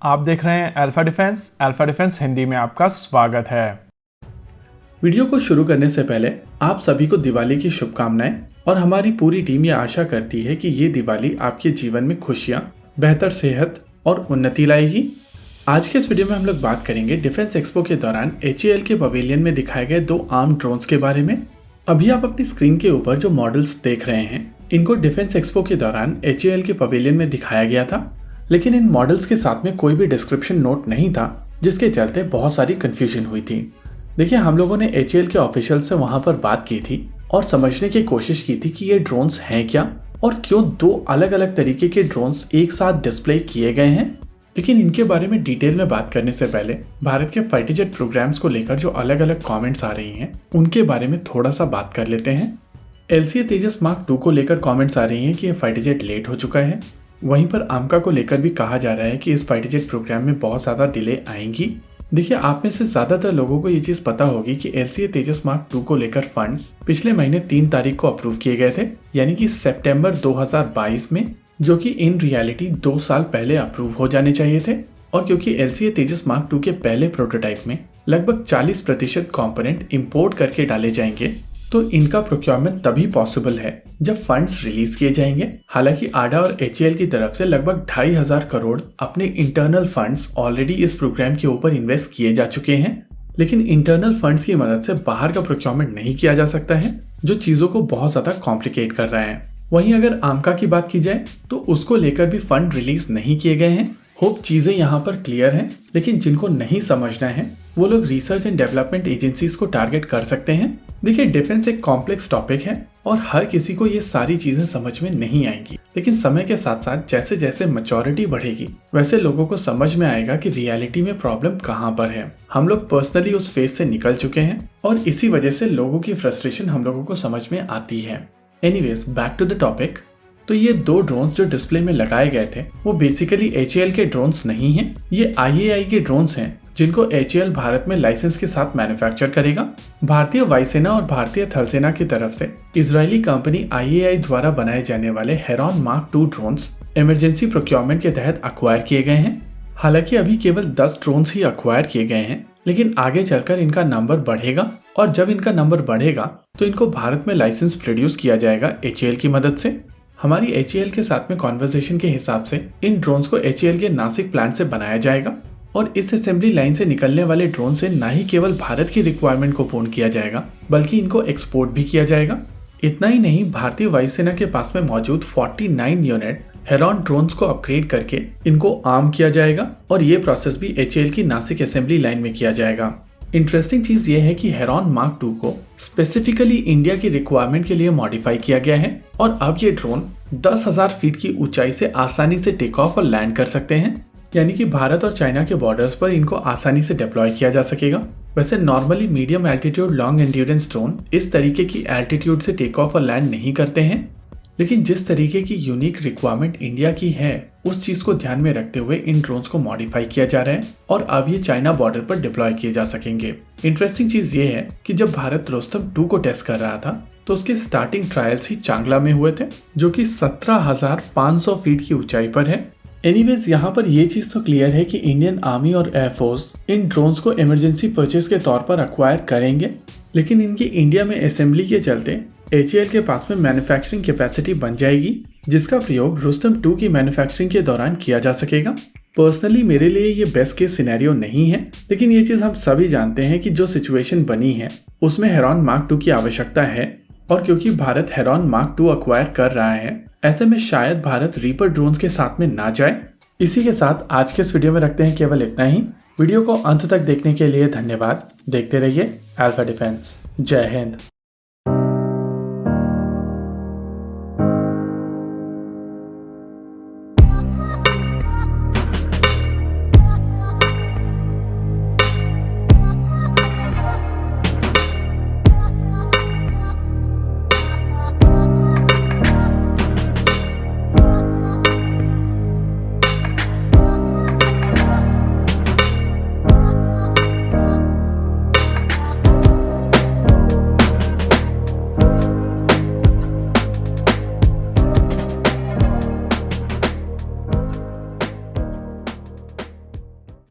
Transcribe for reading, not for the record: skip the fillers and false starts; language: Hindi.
आप देख रहे हैं अल्फा डिफेंस हिंदी में आपका स्वागत है। वीडियो को शुरू करने से पहले आप सभी को दिवाली की शुभकामनाएं और हमारी पूरी टीम ये आशा करती है कि ये दिवाली आपके जीवन में खुशियां, बेहतर सेहत और उन्नति लाएगी। आज के इस वीडियो में हम लोग बात करेंगे डिफेंस एक्सपो के दौरान HAL के पवेलियन में दिखाए गए 2 आर्म ड्रोन्स के बारे में। अभी आप अपनी स्क्रीन के ऊपर जो मॉडल्स देख रहे हैं, इनको डिफेंस एक्सपो के दौरान HAL के पवेलियन में दिखाया गया था, लेकिन इन मॉडल्स के साथ में कोई भी डिस्क्रिप्शन नोट नहीं था, जिसके चलते बहुत सारी कंफ्यूजन हुई थी। देखिए, हम लोगों ने HAL के ऑफिशियल से वहां पर बात की थी और समझने की कोशिश की थी कि ये ड्रोन्स हैं क्या और क्यों 2 अलग अलग तरीके के ड्रोन्स एक साथ डिस्प्ले किए गए हैं। लेकिन इनके बारे में डिटेल में बात करने से पहले भारत के फाइटर जेट प्रोग्राम्स को लेकर जो अलग अलग कमेंट्स आ रही हैं, उनके बारे में थोड़ा सा बात कर लेते हैं। LCA तेजस मार्क 2 को लेकर कमेंट्स आ रही हैं कि ये फाइटर जेट लेट हो चुका है। वहीं पर आमका को लेकर भी कहा जा रहा है कि इस फाइटर जेट प्रोग्राम में बहुत ज़्यादा डिले आएंगी। देखिए, आप में से ज़्यादातर लोगों को ये चीज़ पता होगी कि LCA तेजस मार्क 2 को लेकर फंड्स पिछले महीने 3 तारीख को अप्रूव किए गए थे, यानी कि सितंबर 2022 में, जो कि इन रियलिटी 2 साल पहले अप्रूव हो जाने चाहिए थे। और क्योंकि LCA तेजस मार्क 2 के पहले प्रोटोटाइप में लगभग 40% कंपोनेंट इंपोर्ट करके डाले जाएंगे, तो इनका प्रोक्योरमेंट तभी पॉसिबल है जब फंड्स रिलीज किए जाएंगे। हालांकि आडा और HAL की तरफ से लगभग 2,500 करोड़ अपने इंटरनल फंड्स ऑलरेडी इस प्रोग्राम के ऊपर इन्वेस्ट किए जा चुके हैं, लेकिन इंटरनल फंड्स की मदद से बाहर का प्रोक्योरमेंट नहीं किया जा सकता है, जो चीजों को बहुत ज्यादा कॉम्प्लिकेट कर रहा है। वहीं अगर आमका की बात की जाए तो उसको लेकर भी फंड रिलीज नहीं किए गए हैं। होप चीजें यहाँ पर क्लियर हैं, लेकिन जिनको नहीं समझना है वो लोग रिसर्च एंड डेवलपमेंट एजेंसीज को टारगेट कर सकते हैं। देखिए, डिफेंस एक कॉम्प्लेक्स टॉपिक है और हर किसी को ये सारी चीजें समझ में नहीं आएंगी, लेकिन समय के साथ साथ जैसे जैसे मैच्योरिटी बढ़ेगी, वैसे लोगों को समझ में आएगा कि रियलिटी में प्रॉब्लम कहाँ पर है। हम लोग पर्सनली उस फेज से निकल चुके हैं और इसी वजह से लोगों की फ्रस्ट्रेशन हम लोगों को समझ में आती है। Anyways, back to the topic. तो ये 2 ड्रोन्स जो डिस्प्ले में लगाए गए थे वो बेसिकली HAL के ड्रोन्स नहीं हैं, ये IAI के ड्रोन्स हैं, जिनको HAL भारत में लाइसेंस के साथ मैन्युफैक्चर करेगा। भारतीय वायुसेना और भारतीय थल सेना की तरफ से इजरायली कंपनी IAI द्वारा बनाए जाने वाले heron mark 2 drones emergency procurement के तहत अक्वायर किए गए हैं। हालांकि अभी केवल 10 ड्रोन्स ही अक्वायर किए गए हैं, लेकिन आगे चलकर इनका नंबर बढ़ेगा और जब इनका नंबर बढ़ेगा तो इनको भारत में लाइसेंस प्रोड्यूस किया जाएगा HAL की मदद से। हमारी HAL के साथ में कॉन्वर्सेशन के हिसाब से इन ड्रोन्स को HAL के नासिक प्लांट से बनाया जाएगा और इस असेंबली लाइन से निकलने वाले ड्रोन से न ही केवल भारत की रिक्वायरमेंट को पूर्ण किया जाएगा, बल्कि इनको एक्सपोर्ट भी किया जाएगा। इतना ही नहीं, भारतीय वायुसेना के पास में मौजूद 49 यूनिट हेरॉन ड्रोन्स को अपग्रेड करके इनको आर्म किया जाएगा और ये प्रोसेस भी HAL की नासिक असेंबली लाइन में किया जाएगा। इंटरेस्टिंग चीज ये है कि हेरॉन मार्क 2 को स्पेसिफिकली इंडिया की रिक्वायरमेंट के लिए मॉडिफाई किया गया है और अब ये ड्रोन 10,000 फीट की ऊंचाई से आसानी से टेक ऑफ और लैंड कर सकते हैं, यानी कि भारत और चाइना के बॉर्डर्स पर इनको आसानी से डिप्लॉय किया जा सकेगा। वैसे normally medium altitude long endurance drone इस तरीके की एल्टीट्यूड से टेक ऑफ और लैंड नहीं करते हैं, लेकिन जिस तरीके की यूनिक रिक्वायरमेंट इंडिया की है, उस चीज को ध्यान में रखते हुए इन ड्रोन्स को मॉडिफाई किया जा रहा है और अब ये चाइना बॉर्डर पर डिप्लॉय किए जा सकेंगे। इंटरेस्टिंग चीज ये है कि जब भारत रुस्तम 2 को टेस्ट कर रहा था तो उसके स्टार्टिंग ट्रायल्स ही चांगला में हुए थे, जो कि 17,500 फीट की ऊंचाई पर है। एनीवेज, यहाँ पर ये चीज तो क्लियर है कि इंडियन आर्मी और एयरफोर्स इन ड्रोन्स को इमरजेंसी परचेज के तौर पर अक्वायर करेंगे, लेकिन इनकी इंडिया में असेंबली के चलते HAL के पास में मैन्युफैक्चरिंग कैपेसिटी बन जाएगी, जिसका प्रयोग रुस्तम 2 की मैन्युफैक्चरिंग के दौरान किया जा सकेगा। पर्सनली मेरे लिए ये बेस्ट केस सिनेरियो नहीं है, लेकिन ये चीज हम सभी जानते हैं कि जो सिचुएशन बनी है उसमें हेरॉन मार्क 2 की आवश्यकता है, और क्योंकि भारत हेरॉन मार्क 2 अक्वायर कर रहा है, ऐसे में शायद भारत रीपर ड्रोन्स के साथ में ना जाए। इसी के साथ आज के इस वीडियो में रखते हैं केवल इतना ही। वीडियो को अंत तक देखने के लिए धन्यवाद। देखते रहिए अल्फा डिफेंस। जय हिंद।